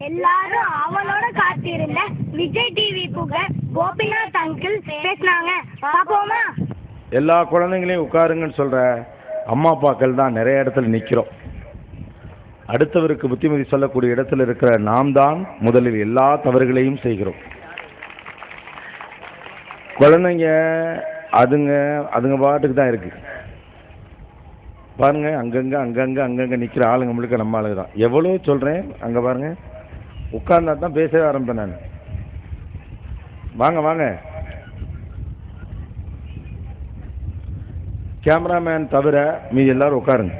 எல்லாரும் அவளோட காத்திருந்த விஜய் டிவி புகழ் கோபிநாத் அங்கிள் பேசினாங்க. பாப்போமா? எல்லா குழந்தைங்களையும் உட்காருங்கன்னு சொல்ற அம்மா அப்பாக்கள் தான் நிறைய இடத்துல நிற்கிறோம். அடுத்தவருக்கு புத்திமதி சொல்லக்கூடிய இடத்துல இருக்கிற நாம் தான் முதலில் எல்லா தவறுகளையும் செய்கிறோம். குழந்தைங்க அதுங்க பாட்டுக்கு தான் இருக்கு. பாருங்க, அங்கங்க நிற்கிற ஆளுங்க முழுக்க நம்ம ஆளுங்க தான். எவ்வளோ சொல்றேன், அங்க பாருங்க, உட்கார்ந்தா தான் பேசவே ஆரம்பிப்பேன் நான். வாங்க வாங்க, கேமராமேன் தவிர மீதி எல்லாரும் உட்காருங்க.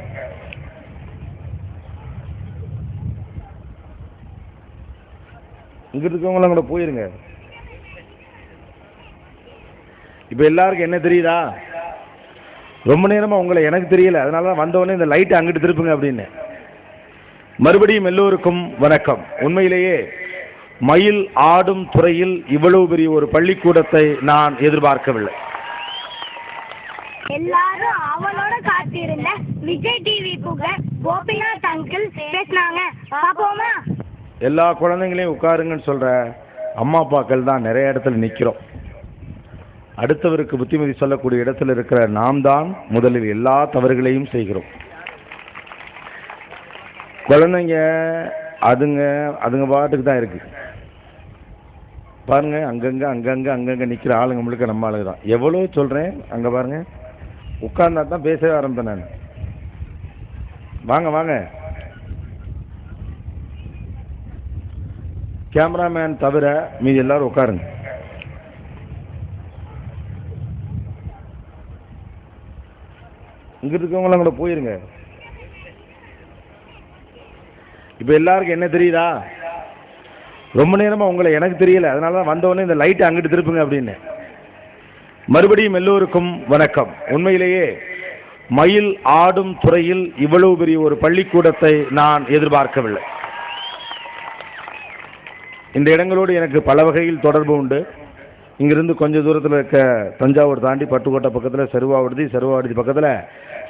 இங்க இருக்கவங்களும் கூட போயிருங்க. இப்ப எல்லாருக்கும் என்ன தெரியுதா? ரொம்ப நேரமா உங்களை எனக்கு தெரியல, அதனாலதான் வந்தவொடனே இந்த லைட் அங்கிட்டு திருப்புங்க அப்படின்னு. மறுபடியும் எல்லோருக்கும் வணக்கம். உண்மையிலேயே மயில் ஆடும் துறையில் இவ்வளவு பெரிய ஒரு பள்ளிக்கூடத்தை நான் எதிர்பார்க்கவில்லை. எல்லாரும் அவளோட காத்திருந்த விஜய் டிவி புகழ் கோபிநாத் அங்கிள் பேசினாங்க. பாப்போமா? எல்லா குழந்தைங்களையும் உட்காருங்கன்னு சொல்ற அம்மா அப்பாக்கள் தான் நிறைய இடத்துல நிற்கிறோம். அடுத்தவருக்கு புத்திமதி சொல்லக்கூடிய இடத்துல இருக்கிற நாம் தான் முதலில் எல்லா தவறுகளையும் செய்கிறோம். குழந்தைங்க அதுங்க பாட்டுக்கு தான் இருக்கு. பாருங்க, அங்கங்க நிற்கிற ஆளுங்க முழுக்க நம்ம ஆளுங்க தான். எவ்வளோ சொல்றேன், அங்க பாருங்க, உட்கார்ந்தா தான் பேசவே ஆரம்பிப்பேன் நான். வாங்க வாங்க, கேமராமேன் தவிர மீதி எல்லாரும் உட்காருங்க. இங்க இருக்கவங்களும் கூட போயிருங்க. இப்ப எல்லாருக்கும் என்ன தெரியுதா? ரொம்ப நேரமா உங்களை எனக்கு தெரியல, அதனாலதான் வந்தவொடனே இந்த லைட் அங்கிட்டு திருப்புங்க அப்படின்னு. மறுபடியும் எல்லோருக்கும் வணக்கம். உண்மையிலேயே மயில் ஆடும் துறையில் இவ்வளவு பெரிய ஒரு பள்ளிக்கூடத்தை நான் எதிர்பார்க்கவில்லை. இந்த இடங்களோடு எனக்கு பல வகையில் தொடர்பு உண்டு. இங்கிருந்து கொஞ்சம் தூரத்தில் இருக்க தஞ்சாவூர் தாண்டி பட்டுக்கோட்டை பக்கத்தில் செருவாவடுதி பக்கத்தில்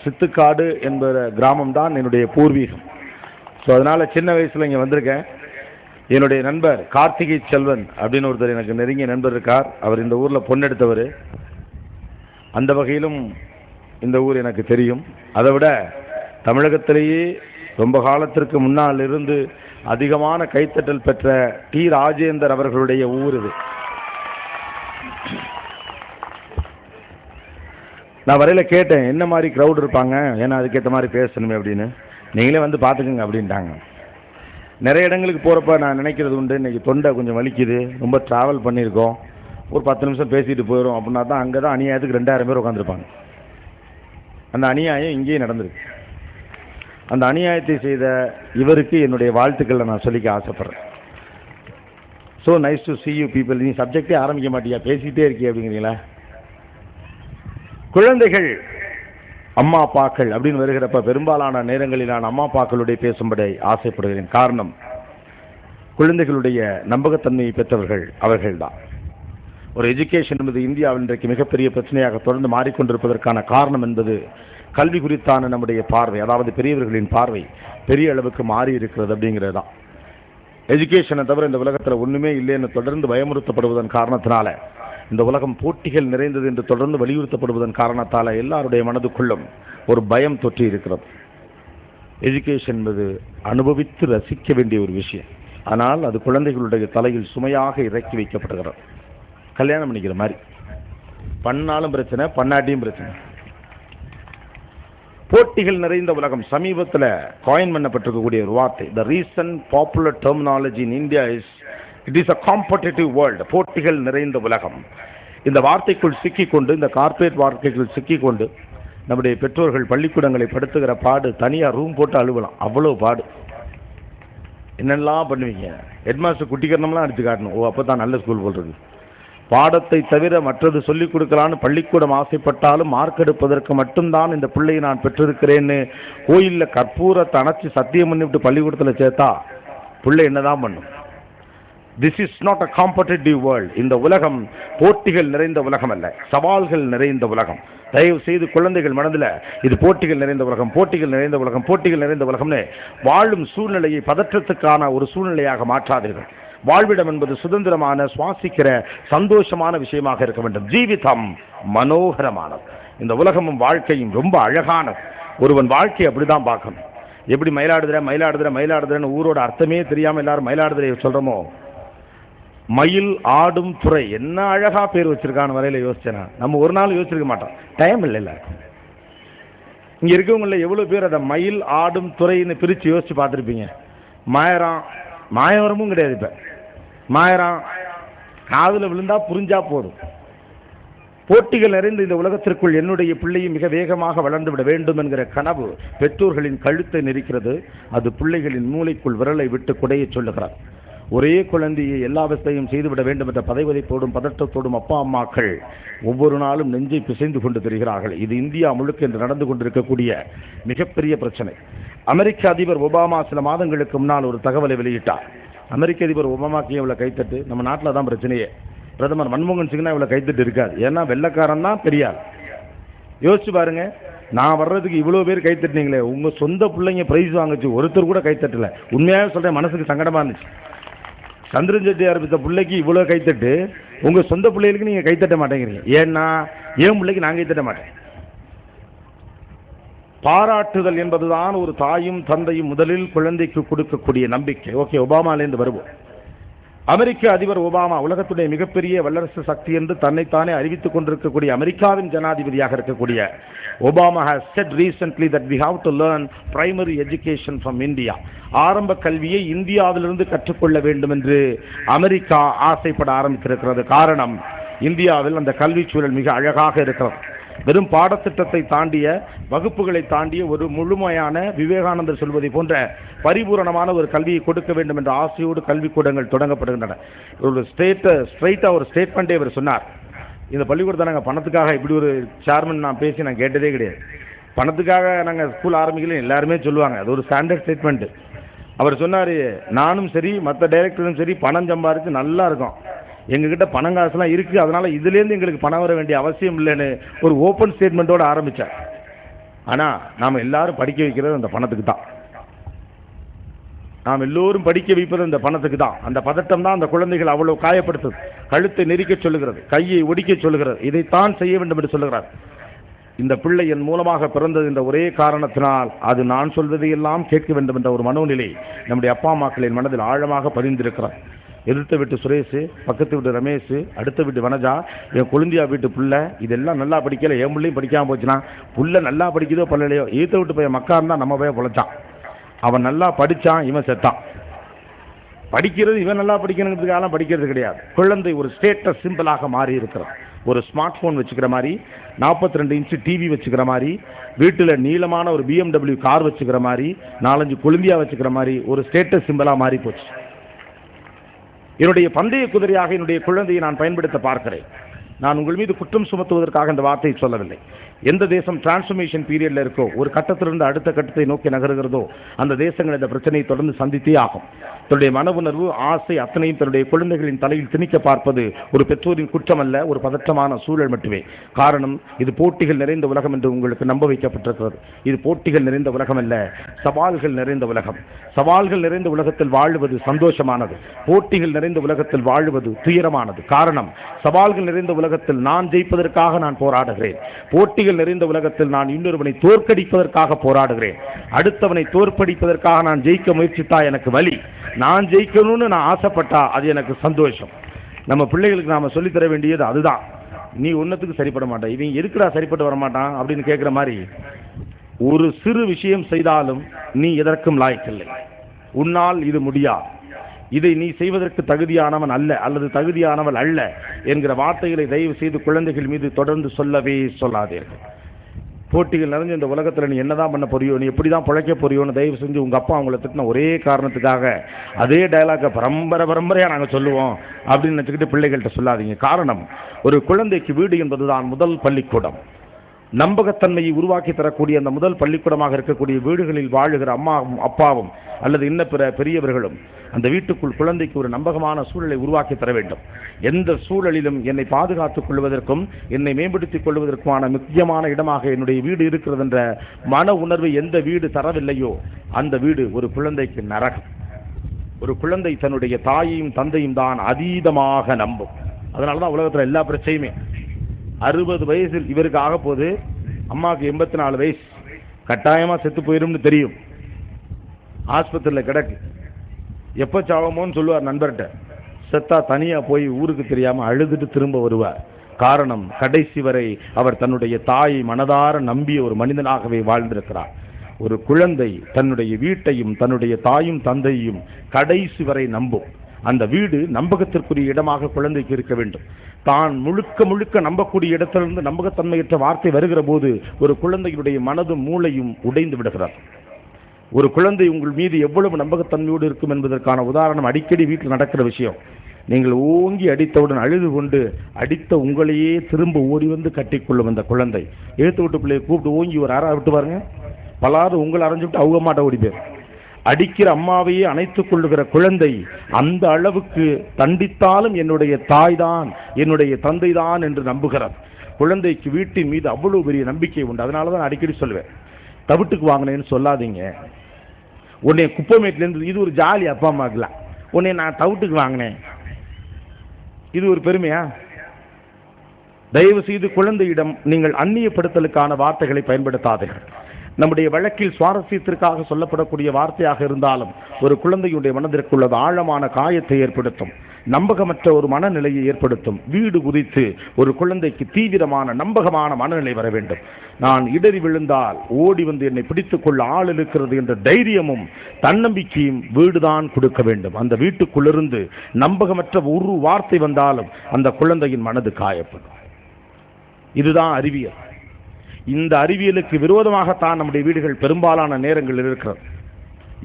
சித்துக்காடு என்பது கிராமம் தான் என்னுடைய பூர்வீகம். ஸோ அதனால சின்ன வயசுல இங்கே வந்திருக்கேன். என்னுடைய நண்பர் கார்த்திகை செல்வன் அப்படின்னு ஒருத்தர் எனக்கு நெருங்கிய நண்பர் இருக்கார். அவர் இந்த ஊரில் பொண்ணெடுத்தவர். அந்த வகையிலும் இந்த ஊர் எனக்கு தெரியும். அதை விட தமிழகத்திலேயே ரொம்ப காலத்திற்கு முன்னால் இருந்து அதிகமான கைத்தட்டல் பெற்ற டி ராஜேந்தர் அவர்களுடைய ஊர் இது. நான் வரையில கேட்டேன், என்ன மாதிரி க்ரௌட் இருப்பாங்க, ஏன்னா அதுக்கேற்ற மாதிரி பேசணுமே அப்படின்னு. நீங்களே வந்து பார்த்துக்குங்க அப்படின்ட்டாங்க. நிறைய இடங்களுக்கு போகிறப்ப நான் நினைக்கிறது உண்டு, இன்னைக்கு தொண்டை கொஞ்சம் வலிக்குது, ரொம்ப ட்ராவல் பண்ணியிருக்கோம், ஒரு 10 நிமிஷம் பேசிட்டு போயிடும் அப்படின்னா தான் அங்கே தான் அநியாயத்துக்கு 2000 பேர் உட்காந்துருப்பாங்க. அந்த அநியாயம் இங்கேயும் நடந்திருக்கு. அந்த அநியாயத்தை செய்த இவருக்கு என்னுடைய வாழ்த்துக்களை நான் சொல்லிக்க ஆசைப்படுறேன். So nice to see you people. நீ சப்ஜெக்டே ஆரம்பிக்க மாட்டியா, பேசிகிட்டே இருக்கிய அப்படிங்கிறீங்களா? குழந்தைகள் அம்மா அப்பாக்கள் அப்படின்னு வருகிறப்ப பெரும்பாலான நேரங்களில் நான் அம்மா அப்பாக்களுடைய பேசும்படி ஆசைப்படுகிறேன். காரணம், குழந்தைகளுடைய நம்பகத்தன்மையை பெற்றவர்கள் அவர்கள்தான். ஒரு எஜுகேஷன் என்பது இந்தியாவில் இன்றைக்கு மிகப்பெரிய பிரச்சனையாக தொடர்ந்து மாறிக்கொண்டிருப்பதற்கான காரணம் என்பது கல்வி குறித்தான நம்முடைய பார்வை, அதாவது பெரியவர்களின் பார்வை பெரிய அளவுக்கு மாறி இருக்கிறது அப்படிங்கிறது தான். எஜுகேஷனை தவிர இந்த உலகத்தில் ஒன்றுமே இல்லைன்னு தொடர்ந்து பயமுறுத்தப்படுவதன் காரணத்தினால, இந்த உலகம் போட்டிகள் நிறைந்தது என்று தொடர்ந்து வலியுறுத்தப்படுவதன் காரணத்தால் எல்லாருடைய மனதுக்குள்ளும் ஒரு பயம் தொற்றி இருக்கிறது. எஜுகேஷன் என்பது அனுபவித்து ரசிக்க வேண்டிய ஒரு விஷயம். ஆனால் அது குழந்தைகளுடைய தலையில் சுமையாக இறக்கி வைக்கப்படுகிறது. கல்யாணம் பண்ணிக்கிற மாதிரி, பண்ணாலும் பிரச்சனை, பண்ணாட்டியும் பிரச்சனை. போட்டிகள் நிறைந்த உலகம். சமீபத்தில் காயின் பண்ணப்பட்டிருக்கக்கூடிய ஒரு வார்த்தை, the recent popular terminology in India is it is a competitive world. போட்டிகள் நிறைந்த உலகம். இந்த வார்த்தைக்குள் சிக்கிக்கொண்டு, இந்த கார்ப்பரேட் வார்த்தைக்குள் சிக்கிக்கொண்டு நம்முடைய பெற்றோர்கள் பள்ளிக்கூடங்களை படுத்துகிற பாடு, தனியாக ரூம் போட்டு அழுவலாம், அவ்வளோ பாடு. என்னெல்லாம் பண்ணுவீங்க? ஹெட்மாஸ்டர் குட்டிக்கரணம்லாம் அடித்து காட்டணும். ஓ, அப்போ தான் நல்ல ஸ்கூல் போல் இருக்கு. பாடத்தை தவிர மற்றது சொல்லிக் கொடுக்கலான்னு பள்ளிக்கூடம் ஆசைப்பட்டாலும் மார்க் எடுப்பதற்கு மட்டும்தான் இந்த பிள்ளையை நான் பெற்றிருக்கிறேன்னு கோயிலில் கற்பூரத்தை அணைச்சி சத்தியம் பண்ணிவிட்டு பள்ளிக்கூடத்தில் சேர்த்தா பிள்ளை என்னதான் பண்ணும்? This is not a competitive world. இந்த உலகம் போட்டிகள் நிறைந்த உலகம் அல்ல, சவால்கள் நிறைந்த உலகம். தயவு செய்து குழந்தைகள் மனதில் இது போட்டிகள் நிறைந்த உலகம், போட்டிகள் நிறைந்த உலகம், போட்டிகள் நிறைந்த உலகம்னு வாழும் சூழ்நிலையை பதற்றத்துக்கான ஒரு சூழ்நிலையாக மாற்றாதீர்கள். வாழ்விடம் என்பது சுதந்திரமான, சுவாசிக்கிற சந்தோஷமான விஷயமாக இருக்க வேண்டும். ஜீவிதம் மனோகரமானது. இந்த உலகமும் வாழ்க்கையும் ரொம்ப அழகானது. ஒருவன் வாழ்க்கையை அப்படிதான் பார்க்கணும். எப்படி மயிலாடுதுறை மயிலாடுதுறை மயிலாடுதுறைன்னு ஊரோட அர்த்தமே தெரியாமல் எல்லாரும் மயிலாடுதுறையை சொல்றோமோ, மயில் ஆடும் துறை என்ன அழகா பேர் வச்சிருக்கான்னு வரையில யோசிச்சேனா? நம்ம ஒரு நாள் யோசிச்சிருக்க மாட்டோம், டைம் இல்லை. இங்க இருக்கவங்கள எவ்வளவு பேர் அதை மயில் ஆடும் துறைன்னு பிரிச்சு யோசிச்சு பார்த்துருப்பீங்க. மாயரம், மாயவரமும் கிடையாது. இப்ப மாயரம் காதுல விழுந்தா புரிஞ்சா போதும். போட்டிகள் நிறைந்த இந்த உலகத்திற்குள் என்னுடைய பிள்ளையும் மிக வேகமாக வளர்ந்து விட வேண்டும் என்கிற கனவு பெற்றோர்களின் கழுத்தை நெரிக்கிறது. அது பிள்ளைகளின் மூளைக்குள் விரலை விட்டு குடைய சொல்லுகிறார். ஒரே குழந்தையை எல்லா அவஸ்தையும் செய்துவிட வேண்டும் என்ற பதைவதைப்போடும் பதற்றத்தோடும் அப்பா அம்மாக்கள் ஒவ்வொரு நாளும் நெஞ்சை பிசைந்து கொண்டு தெரிகிறார்கள். இது இந்தியா முழுக்க என்று நடந்து கொண்டிருக்கக்கூடிய மிகப்பெரிய பிரச்சனை. அமெரிக்க அதிபர் ஒபாமா சில மாதங்களுக்கு முன்னால் ஒரு தகவலை வெளியிட்டார். அமெரிக்க அதிபர் ஒபாமாக்கு இவ்வளவு கைத்தட்டு, நம்ம நாட்டில் தான் பிரச்சனையே. பிரதமர் மன்மோகன் சிங்னா இவ்வளவு கைத்தட்டு இருக்காது. ஏன்னா வெள்ளக்காரன் தான் பெரியார். யோசிச்சு பாருங்க, நான் வர்றதுக்கு இவ்வளவு பேர் கைத்தட்டினீங்களே, உங்க சொந்த பிள்ளைங்க பிரைஸ் வாங்குச்சு, ஒருத்தர் கூட கைத்தட்டல. உண்மையாக சொல்றேன், மனசுக்கு சங்கடமா இருந்துச்சு. சந்திரன் செட்டியார் பித்த பிள்ளைக்கு இவ்வளவு கைத்தட்டு, உங்க சொந்த பிள்ளைகளுக்கு நீங்க கைத்தட்ட மாட்டேங்கிறீங்க. ஏன்னா ஏன் பிள்ளைக்கு நான் கைத்தட்ட மாட்டேன். பாராட்டுதல் என்பதுதான் ஒரு தாயும் தந்தையும் முதலில் குழந்தைக்கு கொடுக்கக்கூடிய நம்பிக்கை. ஓகே, ஒபாமாலேருந்து வருவோம். அமெரிக்க அதிபர் ஒபாமா உலகத்துடைய மிகப்பெரிய வல்லரசு சக்தி என்று தன்னைத்தானே அறிவித்துக் கொண்டிருக்கக்கூடிய அமெரிக்காவின் ஜனாதிபதியாக இருக்கக்கூடிய Obama has said recently that we have to learn primary education from India. ஆரம்ப கல்வியை இந்தியாவிலிருந்து கற்றுக்கொள்ள வேண்டும் என்று அமெரிக்கா ஆசைப்பட ஆரம்பித்திருக்கிறது. காரணம், இந்தியாவில் அந்த கல்வி சூழல் மிக அழகாக இருக்கிறது. வெறும் பாடத்திட்டத்தை தாண்டிய, வகுப்புகளை தாண்டிய ஒரு முழுமையான, விவேகானந்தர் சொல்வதை போன்ற பரிபூரணமான ஒரு கல்வியை கொடுக்க வேண்டும் என்ற ஆசையோடு கல்விக்கூடங்கள் தொடங்கப்படுகின்றன. ஒரு ஸ்ட்ரைட்டா ஒரு ஸ்டேட்மெண்ட்டே அவர் சொன்னார். இந்த பள்ளிக்கூடத்தை நாங்கள் பணத்துக்காக, இப்படி ஒரு சேர்மன் நான் பேசி நான் கேட்டதே கிடையாது. பணத்துக்காக நாங்கள் ஸ்கூல் ஆரம்பிக்கல எல்லாருமே சொல்லுவாங்க, அது ஒரு ஸ்டாண்டர்ட் ஸ்டேட்மெண்ட். அவர் சொன்னார், நானும் சரி மற்ற டைரக்டரும் சரி பணம் சம்பாதிச்சு நல்லா இருக்கோம், எங்ககிட்ட பணம் காசுலாம் இருக்கு, அதனால இதுலேருந்து எங்களுக்கு பணம் வர வேண்டிய அவசியம் இல்லைன்னு ஒரு ஓப்பன் ஸ்டேட்மெண்ட்டோட ஆரம்பிச்சார். ஆனா நாம எல்லாரும் படிக்க வைக்கிறது அந்த பணத்துக்கு தான். நாம் எல்லோரும் படிக்க வைப்பது அந்த பணத்துக்கு தான். அந்த பதட்டம் தான் அந்த குழந்தைகள் அவ்வளவு காயப்படுத்துது. கழுத்தை நெரிக்க சொல்லுகிறது, கையை ஒடிக்க சொல்லுகிறது, இதைத்தான் செய்ய வேண்டும் என்று சொல்லுகிறார். இந்த பிள்ளை என் மூலமாக பிறந்தது என்ற ஒரே காரணத்தினால் அது நான் சொல்வதையெல்லாம் கேட்க வேண்டும் என்ற ஒரு மனோநிலை நம்முடைய அப்பா அம்மாக்களின் மனதில் ஆழமாக பதிந்திருக்கிறார். எதிர்த்த வீட்டு சுரேஷ், பக்கத்து வீட்டு ரமேஷ், அடுத்த வீட்டு வனஜா, என் கொழுந்தியா வீட்டு புள்ள இதெல்லாம் நல்லா படிக்கல, என் பிள்ளையும் படிக்காமல் போச்சுன்னா, புள்ள நல்லா படிக்குதோ பல்லலையோ, ஈத்த விட்டு போய் மக்கா இருந்தால் நம்ம போய் பொழைச்சான். அவன் நல்லா படித்தான், இவன் செத்தான். படிக்கிறது இவன் நல்லா படிக்கணுங்கிறதுக்காக படிக்கிறது கிடையாது. குழந்தை ஒரு ஸ்டேட்டஸ் சிம்பிளாக மாறி இருக்கிறான். ஒரு ஸ்மார்ட் போன் வச்சுக்கிற மாதிரி, 42 இன்ச்சு டிவி வச்சுக்கிற மாதிரி, வீட்டில் நீளமான ஒரு BMW கார் வச்சுக்கிற மாதிரி, 4-5 கொழுந்தியா வச்சுக்கிற மாதிரி ஒரு ஸ்டேட்டஸ் சிம்பிளாக மாறி போச்சு. என்னுடைய பந்தய குதிரையாக என்னுடைய குழந்தையை நான் பயன்படுத்த பார்க்கிறேன். நான் உங்கள் மீது குற்றம் சுமத்துவதற்காக இந்த வார்த்தையை சொல்லவில்லை. எந்த தேசம் டிரான்ஸ்ஃபர்மேஷன் பீரியட்ல இருக்கோ, ஒரு கட்டத்திலிருந்து அடுத்த கட்டத்தை நோக்கி நகருகிறதோ, அந்த தேசங்கள் இந்த பிரச்சனையை தொடர்ந்து சந்தித்தே ஆகும். தன்னுடைய மன உணர்வு, ஆசை அத்தனையும் தன்னுடைய குழந்தைகளின் தலையில் திணிக்க பார்ப்பது ஒரு பெற்றோரின் குற்றம் அல்ல, ஒரு பதற்றமான சூழல் மட்டுமே. காரணம், இது போட்டிகள் நிறைந்த உலகம் என்று உங்களுக்கு நம்ப வைக்கப்பட்டிருக்கிறது. இது போட்டிகள் நிறைந்த உலகம் அல்ல, சவால்கள் நிறைந்த உலகம். சவால்கள் நிறைந்த உலகத்தில் வாழுவது சந்தோஷமானது, போட்டிகள் நிறைந்த உலகத்தில் வாழுவது துயரமானது. காரணம், சவால்கள் நிறைந்த உலகத்தில் நான் ஜெயிப்பதற்காக நான் போராடுகிறேன், போட்டிகள் நிறைந்த உலகத்தில் நான் இன்னொருவனை தோற்கடிப்பதற்காக போராடுகிறேன். அடுத்தவனை தோற்கடிப்பதற்காக நான் ஜெயிக்க முயற்சித்தா எனக்கு வலி, நான் ஜெயிக்கணும்னு நான் ஆசைப்பட்டா அது எனக்கு சந்தோஷம். நம்ம பிள்ளைகளுக்கு நாம சொல்லித்தர வேண்டியது அதுதான். நீ ஒன்னத்துக்கு சரிப்பட மாட்டான், இவன் எதுக்குடா சரிப்பட்டு வரமாட்டான் அப்படின்னு கேட்கிற மாதிரி, ஒரு சிறு விஷயம் செய்தாலும் நீ எதற்கும் லாய்க்கில்லை, உன்னால் இது முடியாது, இதை நீ செய்வதற்கு தகுதியானவன் அல்ல அல்லது தகுதியானவள் அல்ல என்கிற வார்த்தைகளை தயவு செய்து குழந்தைகள் மீது தொடர்ந்து சொல்லவே சொல்லாதீர்கள். போட்டிகள் நிறைஞ்ச இந்த உலகத்தில் நீ என்னதான் பண்ண போறியோ, நீ எப்படி தான் பிழைக்க போறியோன்னு தயவு செஞ்சு உங்கள் அப்பா அவங்கள திட்டின ஒரே காரணத்துக்காக அதே டயலாக்கை பரம்பரையாக நாங்கள் சொல்லுவோம் அப்படின்னு நினச்சிக்கிட்டு பிள்ளைகள்கிட்ட சொல்லாதீங்க. காரணம், ஒரு குழந்தைக்கு வீடு என்பதுதான் முதல் பள்ளிக்கூடம். நம்பகத்தன்மையை உருவாக்கி தரக்கூடிய அந்த முதல் பள்ளிக்கூடமாக இருக்கக்கூடிய வீடுகளில் வாழுகிற அம்மாவும் அப்பாவும் அல்லது இன்ன பிற பெரியவர்களும் அந்த வீட்டுக்குள் குழந்தைக்கு ஒரு நம்பகமான சூழலை உருவாக்கி தர வேண்டும். எந்த சூழலிலும் என்னை பாதுகாத்துக் கொள்வதற்கும் என்னை மேம்படுத்திக் கொள்வதற்குமான முக்கியமான இடமாக என்னுடைய வீடு இருக்கிறது என்ற மன உணர்வை எந்த வீடு தரவில்லையோ அந்த வீடு ஒரு குழந்தைக்கு நரகம். ஒரு குழந்தை தன்னுடைய தாயையும் தந்தையும் தான் அதீதமாக நம்பும். அதனாலதான் உலகத்துல எல்லா பிரச்சனையுமே 60 வயசில் இவருக்கு ஆக போது, அம்மாவுக்கு 84 வயசு, கட்டாயமா செத்து போயிரும்னு தெரியும், ஆஸ்பத்திரியில் கிடக்கு, எப்ப சாவமோன்னு சொல்லுவார் நண்பர்கிட்ட. செத்தா தனியா போய் ஊருக்கு தெரியாம அழுதுட்டு திரும்ப வருவார். காரணம், கடைசி வரை அவர் தன்னுடைய தாயை மனதார நம்பிய ஒரு மனிதனாகவே வாழ்ந்திருக்கிறார். ஒரு குழந்தை தன்னுடைய வீட்டையும் தன்னுடைய தாயும் தந்தையும் கடைசி வரை நம்பும். அந்த வீடு நம்பகத்திற்குரிய இடமாக குழந்தைக்கு இருக்க வேண்டும். தான் முழுக்க முழுக்க நம்பக்கூடிய இடத்திலிருந்து நம்பகத்தன்மையற்ற வார்த்தை வருகிற போது ஒரு குழந்தையுடைய மனதும் மூளையும் உடைந்து விடுகிறார். ஒரு குழந்தை உங்கள் மீது எவ்வளவு நம்பகத்தன்மையோடு இருக்கும் என்பதற்கான உதாரணம் அடிக்கடி வீட்டில் நடக்கிற விஷயம். நீங்கள் ஓங்கி அடித்தவுடன் அழுது கொண்டு அடித்த உங்களையே திரும்ப ஓடி வந்து கட்டிக்கொள்ளும் அந்த குழந்தை. எழுத்து விட்டு பிள்ளையை கூப்பிட்டு ஓங்கி ஒரு அறை விட்டு பாருங்க, பலாறு உங்களை அரைஞ்சுவிட்டு அவங்க மாட்ட ஓடி போயிரு. அடிக்கிற அம்மாவையே அணைத்துக் கொள்ளுகிற குழந்தை அந்த அளவுக்கு தண்டித்தாலும் என்னுடைய தாய் தான் என்னுடைய தந்தை தான் என்று நம்புகிறார். குழந்தைக்கு வீட்டின் மீது அவ்வளவு பெரிய நம்பிக்கை உண்டு. அதனாலதான் அடிக்கடி சொல்வேன், தவிட்டுக்கு வாங்கினேன்னு சொல்லாதீங்க. உன்னை குப்பைமேட்டிலேருந்து, இது ஒரு ஜாலி அப்பா அம்மாக்கலாம், உன்னை நான் தவிட்டுக்கு வாங்கினேன், இது ஒரு பெருமையா? தயவு செய்து குழந்தையிடம் நீங்கள் அந்நியப்படுத்தலுக்கான வார்த்தைகளை பயன்படுத்தாதீர்கள். நம்முடைய வழக்கில் சுவாரஸ்யத்திற்காக சொல்லப்படக்கூடிய வார்த்தையாக இருந்தாலும் ஒரு குழந்தையுடைய மனதிற்குள்ளது ஆழமான காயத்தை ஏற்படுத்தும், நம்பகமற்ற ஒரு மனநிலையை ஏற்படுத்தும். வீடு குறித்து ஒரு குழந்தைக்கு தீவிரமான நம்பகமான மனநிலை வர வேண்டும். நான் இடறி விழுந்தால் ஓடி வந்து என்னை பிடித்துக் கொள்ள ஆள் இருக்கிறது என்ற தைரியமும் தன்னம்பிக்கையும் வீடுதான் கொடுக்க வேண்டும். அந்த வீட்டுக்குள்ளிருந்து நம்பகமற்ற ஒரு வார்த்தை வந்தாலும் அந்த குழந்தையின் மனது காயப்படும். இதுதான் அறிவியல். இந்த அறிவியலுக்கு விரோதமாகத்தான் நம்முடைய வீடுகள் பெரும்பாலான நேரங்கள் இருக்கிறது.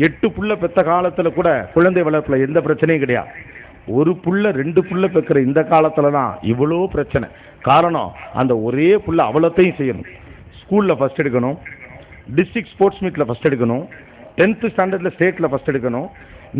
8 புள்ள பெத்த காலத்துல கூட குழந்தை வளர்ப்புல எந்த பிரச்சனையும் கிடையாது. ஒரு புள்ள 2 புள்ள பெக்கிற இந்த காலத்துல தான் இவ்வளோ பிரச்சனை. காரணம், அந்த ஒரே புள்ள அவ்வளோத்தையும் செய்யணும். ஸ்கூல்ல ஃபர்ஸ்ட் எடுக்கணும், டிஸ்ட்ரிக்ட் ஸ்போர்ட்ஸ் மீட்ல ஃபர்ஸ்ட் எடுக்கணும், 10th ஸ்டாண்டர்ட்ல ஸ்டேட்ல ஃபர்ஸ்ட் எடுக்கணும்,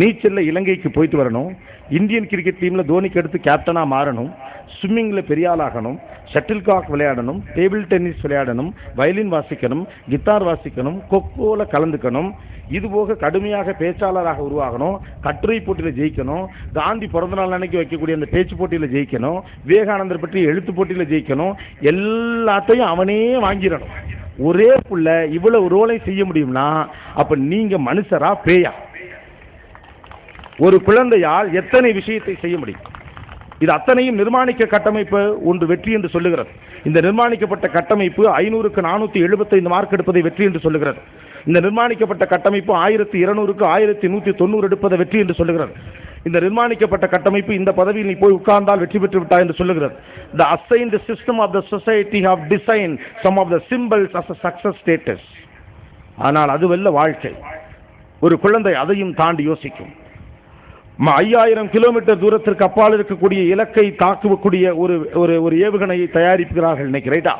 நீச்சல்ல இலங்கைக்கு போயிட்டு வரணும், இந்தியன் கிரிக்கெட் டீம்ல தோனிக்கு அடுத்து கேப்டனா மாறணும், ஸ்விம்மிங்ல பெரிய ஆளாகணும், ஷட்டில் காக் விளையாடணும், டேபிள் டென்னிஸ் விளையாடணும், வயலின் வாசிக்கணும், கிட்டார் வாசிக்கணும், கொக்கோல கலந்துக்கணும், இதுபோக கடுமையாக பேச்சாளராக உருவாகணும், கட்டுரை போட்டியில் ஜெயிக்கணும், காந்தி பிறந்த நாள் அன்னைக்கு வைக்கக்கூடிய அந்த பேச்சு போட்டியில் ஜெயிக்கணும், விவேகானந்தர் பற்றி எழுத்து போட்டியில் ஜெயிக்கணும், எல்லாத்தையும் அவனே வாங்கிடணும். ஒரே புள்ள இவ்வளவு ரோலை செய்ய முடியும்னா அப்ப நீங்க மனுஷரா பேயா? ஒரு குழந்தையால் எத்தனை விஷயத்தை செய்ய முடியும்? இது அத்தனையும் நிர்மாணிக்க கட்டமைப்பு ஒன்று வெற்றி என்று சொல்லுகிறது. இந்த நிர்மாணிக்கப்பட்ட கட்டமைப்பு 500க்கு 475 மார்க் எடுப்பதை வெற்றி என்று சொல்லுகிறது. இந்த நிர்மாணிக்கப்பட்ட கட்டமைப்பு 1200க்கு 1190 எடுப்பதை வெற்றி என்று சொல்லுகிறது. இந்த நிர்மாணிக்கப்பட்ட கட்டமைப்பு இந்த பதவியில் நீ போய் உட்கார்ந்தால் வெற்றி பெற்று விட்டாய் என்று சொல்லுகிறது. The assigned system of the society have designed some of the symbols as a success status. ஆனால் அதுவல்ல வாழ்க்கை. ஒரு குழந்தை அதையும் தாண்டி யோசிக்கும். 5000 கிலோமீட்டர் தூரத்திற்கு அப்பால் இருக்கக்கூடிய இலக்கை தாக்கக்கூடிய ஒரு ஏவுகணையை தயாரிக்கிறார்கள் இன்னைக்கு, ரைட்டா?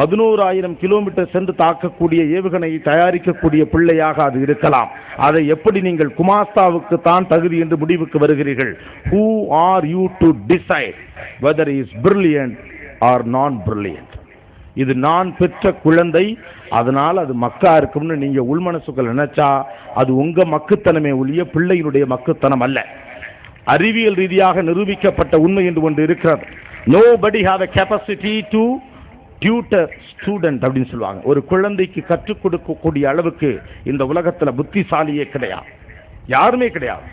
11000 கிலோமீட்டர் சென்று தாக்கக்கூடிய ஏவுகணையை தயாரிக்கக்கூடிய பிள்ளையாக அது இருக்கலாம். அதை எப்படி நீங்கள் குமாஸ்தாவுக்கு தான் தகுதி என்று முடிவுக்கு வருகிறீர்கள்? Who are you to decide whether he is brilliant or non-brilliant? இது நான் பெற்ற குழந்தை, அதனால் அது மக்கா இருக்கும்னு நீங்க உள்மனசுக்குள்ள நினைச்சா அது உங்க மக்குத்தனமே ஒழிய பிள்ளையினுடைய மக்குத்தனம் அல்ல. அறிவியல் ரீதியாக நிரூபிக்கப்பட்ட உண்மை என்று ஒன்று இருக்கிறது. Nobody have a capacity to tutor student அப்படின்னு சொல்லுவாங்க. ஒரு குழந்தைக்கு கற்றுக் கொடுக்கக்கூடிய அளவுக்கு இந்த உலகத்துல புத்திசாலியே கிடையாது, யாருமே கிடையாது.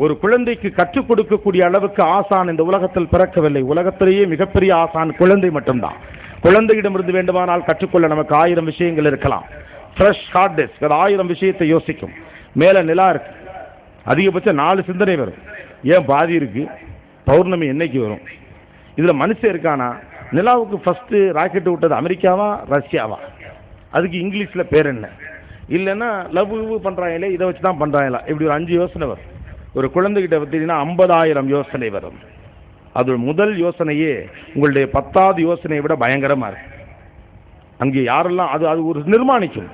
ஒரு குழந்தைக்கு கற்றுக் கொடுக்கக்கூடிய அளவுக்கு ஆசான் இந்த உலகத்தில் பிறக்கவில்லை. உலகத்திலேயே மிகப்பெரிய ஆசான் குழந்தை மட்டும்தான். குழந்தையிடமிருந்து வேண்டுமானால் கற்றுக்கொள்ள நமக்கு 1000 விஷயங்கள் இருக்கலாம். ஃப்ரெஷ் ஹார்ட் டிஸ்க், அது 1000 விஷயத்தை யோசிக்கும். மேல நிலா இருக்கு, அதிகபட்சம் 4 சிந்தனை வரும். ஏன் பாதி இருக்கு? பௌர்ணமி என்னைக்கு வரும்? இதுல மனுஷன் இருக்கானா? நிலாவுக்கு ஃபர்ஸ்ட் ராக்கெட் விட்டது அமெரிக்காவா ரஷ்யாவா? அதுக்கு இங்கிலீஷ்ல பேர் என்ன? இல்லைன்னா லவ் பண்றாங்களே, இதை வச்சு தான் பண்றாங்களா? இப்படி ஒரு 5 யோசனை வரும். ஒரு குழந்தைகிட்ட பார்த்தீங்கன்னா 50,000 யோசனை வரும். அது முதல் யோசனையே உங்களுடைய 10வது யோசனையை விட பயங்கரமா இருக்கு. அங்கே யாரெல்லாம் அது அது ஒரு நிர்மாணிக்கும்.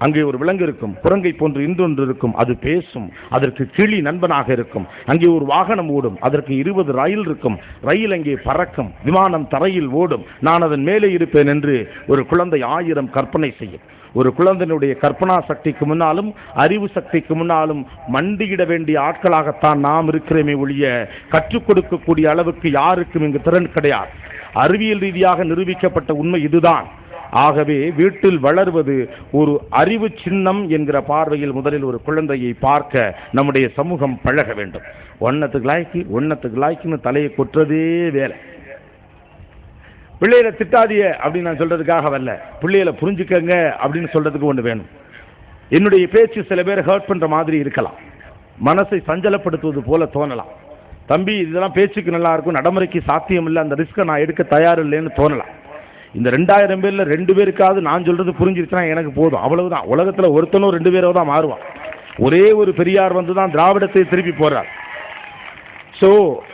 அங்கே ஒரு விலங்கு இருக்கும், குரங்கை போன்று இன்னொன்று இருக்கும், அது பேசும், அதற்கு கிளி நண்பனாக இருக்கும். அங்கே ஒரு வாகனம் ஓடும், அதற்கு 20 ரயில் இருக்கும், ரயில் அங்கே பறக்கும், விமானம் தரையில் ஓடும், நான் அதன் மேலே இருப்பேன் என்று ஒரு குழந்தை 1000 கற்பனை செய்யும். ஒரு குழந்தையினுடைய கற்பனா சக்திக்கு முன்னாலும் அறிவு சக்திக்கு முன்னாலும் மண்டியிட வேண்டிய ஆட்களாகத்தான் நாம் இருக்கிறோமே ஒழிய கற்றுக் கொடுக்கக்கூடிய அளவுக்கு யாருக்கும் இங்கு திறன் கிடையாது. அறிவியல் ரீதியாக நிரூபிக்கப்பட்ட உண்மை இதுதான். ஆகவே வீட்டில் வளர்வது ஒரு அறிவு சின்னம் என்கிற பார்வையில் முதலில் ஒரு குழந்தையை பார்க்க நம்முடைய சமூகம் பழக வேண்டும். ஒன்னத்துக்கு லாய்க்குன்னு தலையை கொட்டுறதே வேலை. பிள்ளைகளை திட்டாதிய அப்படின்னு நான் சொல்றதுக்காக வரல, பிள்ளைகளை புரிஞ்சுக்கங்க அப்படின்னு சொல்றதுக்கு ஒன்று வேணும். என்னுடைய பேச்சு சில பேர் ஹர்ட் பண்ற மாதிரி இருக்கலாம், மனசை சஞ்சலப்படுத்துவது போல தோணலாம். தம்பி இதெல்லாம் பேச்சுக்கு நல்லா இருக்கும், நடைமுறைக்கு சாத்தியம் இல்லை, அந்த ரிஸ்கை நான் எடுக்க தயார் இல்லைன்னு தோணலாம். இந்த 2000 பேர்ல 2 பேருக்காவது நான் சொல்றது புரிஞ்சிருச்சுன்னா எனக்கு போதும், அவ்வளவுதான். உலகத்துல ஒருத்தனும் 2 பேரோ தான் மாறுவான். ஒரே ஒரு பெரியார் வந்து தான் திராவிடத்தை திருப்பி போறார். ஸோ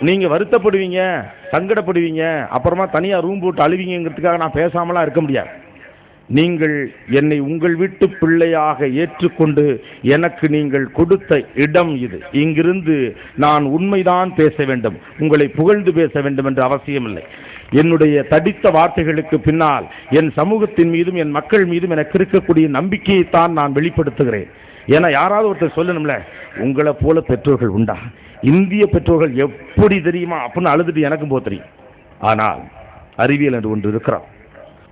நீங்க வருத்தப்படுவீங்க, சங்கடப்படுவீங்க, அப்புறமா தனியா ரூம் போட்டு அழுவீங்கிறதுக்காக நான் பேசாமலாம் இருக்க முடியாது. நீங்கள் என்னை உங்கள் வீட்டு பிள்ளையாக ஏற்றுக்கொண்டு எனக்கு நீங்கள் கொடுத்த இடம் இது. இங்கிருந்து நான் உண்மைதான் பேச வேண்டும், உங்களை புகழ்ந்து பேச வேண்டும் என்ற அவசியம் இல்லை. என்னுடைய தடித்த வார்த்தைகளுக்கு பின்னால் என் சமூகத்தின் மீதும் என் மக்கள் மீதும் எனக்கு இருக்கக்கூடிய நம்பிக்கையைத்தான் நான் வெளிப்படுத்துகிறேன். ஏன்னா யாராவது ஒருத்தர் சொல்லணும்ல, உங்களை போல பெற்றோர்கள் உண்டா, இந்திய பெற்றோர்கள் எப்படி தெரியுமா அப்படின்னு அழுதுட்டு எனக்கும் போக தெரியும். ஆனால் அறிவியல் என்று ஒன்று இருக்கிறோம்.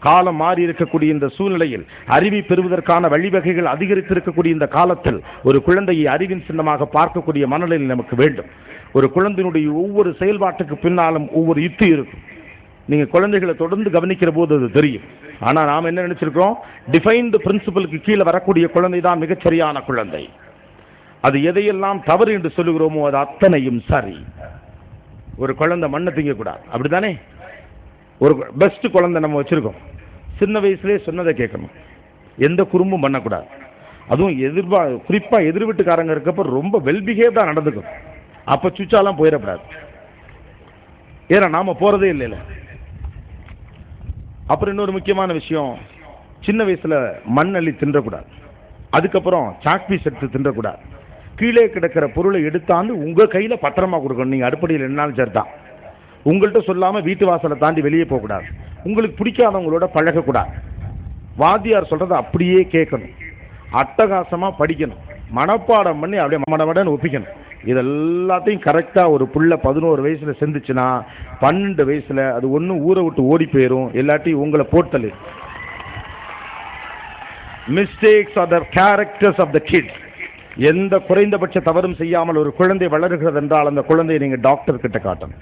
காலம் மாறி இருக்கக்கூடிய இந்த சூழ்நிலையில் அறிவை பெறுவதற்கான வழிவகைகள் அதிகரித்திருக்கக்கூடிய இந்த காலத்தில் ஒரு குழந்தையை அறிவின் சின்னமாக பார்க்கக்கூடிய மனநிலை நமக்கு வேண்டும். ஒரு குழந்தையினுடைய ஒவ்வொரு செயல்பாட்டுக்கு பின்னாலும் ஒவ்வொரு யுக்தி இருக்கும். நீங்க குழந்தைகளை தொடர்ந்து கவனிக்கிற போது அது தெரியும். ஆனா நாம் என்ன நினைச்சிருக்கோம், டிஃபைன்டு பிரின்சிபலுக்கு கீழே வரக்கூடிய குழந்தை தான் மிகச்சரியான குழந்தை. அது எதையெல்லாம் தவறு என்று சொல்லுகிறோமோ அது அத்தனையும் சரி. ஒரு குழந்தை மண்ணை திங்கக்கூடாது, அப்படித்தானே? ஒரு பெஸ்ட் குழந்தை நம்ம வச்சிருக்கோம், சின்ன வயசுலேயே சொன்னதை கேட்கணும், எந்த குறும்பும் பண்ணக்கூடாது. அதுவும் குறிப்பா எதிர் வீட்டுக்காரங்க இருக்கப்ப ரொம்ப வெல்பிஹேவ்டா நடந்துக்கும். அப்ப சுச்சாலாம் போயிடக்கூடாது, ஏன்னா நாம போறதே இல்லைல்ல. அப்புறம் இன்னொரு முக்கியமான விஷயம், சின்ன வயசுல மண் அள்ளி தின்றக்கூடாது, அதுக்கப்புறம் சாக்பீஸ் எடுத்து தின்றக்கூடாது. கீழே கிடக்கிற பொருளை எடுத்தாந்து உங்க கையில பத்திரமா கொடுக்கணும். நீங்க அடுப்படியில் என்னாலும் சரிதான், உங்கள்கிட்ட சொல்லாம வீட்டு வாசலை தாண்டி வெளியே போகக்கூடாது, உங்களுக்கு பிடிக்காதவங்களோட பழகக்கூடாது, வாத்தியார் சொல்றதை அப்படியே கேட்கணும், அட்டகாசமா படிக்கணும், மனப்பாடம் பண்ணி அப்படியே மடமடன்னு ஒப்பிக்கணும். இது எல்லாத்தையும் கரெக்டா ஒரு புள்ள 11 வயசுல செஞ்சுச்சுன்னா 12 வயசுல அது ஒண்ணு ஊரை விட்டு ஓடி போயிடும், எல்லாத்தையும் உங்களை போட்டல். Mistakes are the characters of the kids. எந்த குறைந்தபட்ச தவறும் செய்யாமல் ஒரு குழந்தை வளருகிறது என்றால் அந்த குழந்தையை நீங்க டாக்டர் கிட்ட காட்டணும்.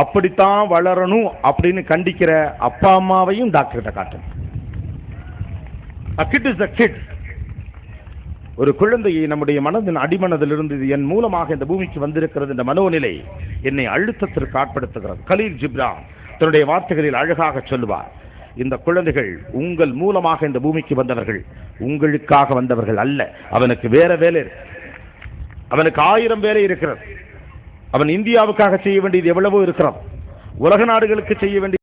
அப்படித்தான் வளரணும் அப்படின்னு கண்டிக்கிற அப்பா அம்மாவையும் டாக்டர் கிட்ட காட்டணும். A kid is a kid. ஒரு குழந்தையை நம்முடைய மனதின் அடிமனதிலிருந்து இது என் மூலமாக இந்த பூமிக்கு வந்திருக்கிறது என்ற மனோநிலை என்னை அழுத்தத்திற்கு ஆட்படுத்துகிறது. கலீல் ஜிப்ரான் தன்னுடைய வார்த்தைகளில் அழகாக சொல்லுவார், இந்த குழந்தைகள் உங்கள் மூலமாக இந்த பூமிக்கு வந்தவர்கள், உங்களுக்காக வந்தவர்கள் அல்ல. அவனுக்கு வேற வேலை இருக்கு, அவனுக்கு 1000 வேலை இருக்கிறது. அவன் இந்தியாவுக்காக செய்ய வேண்டியது எவ்வளவோ இருக்கிறது, உலக நாடுகளுக்கு செய்ய வேண்டிய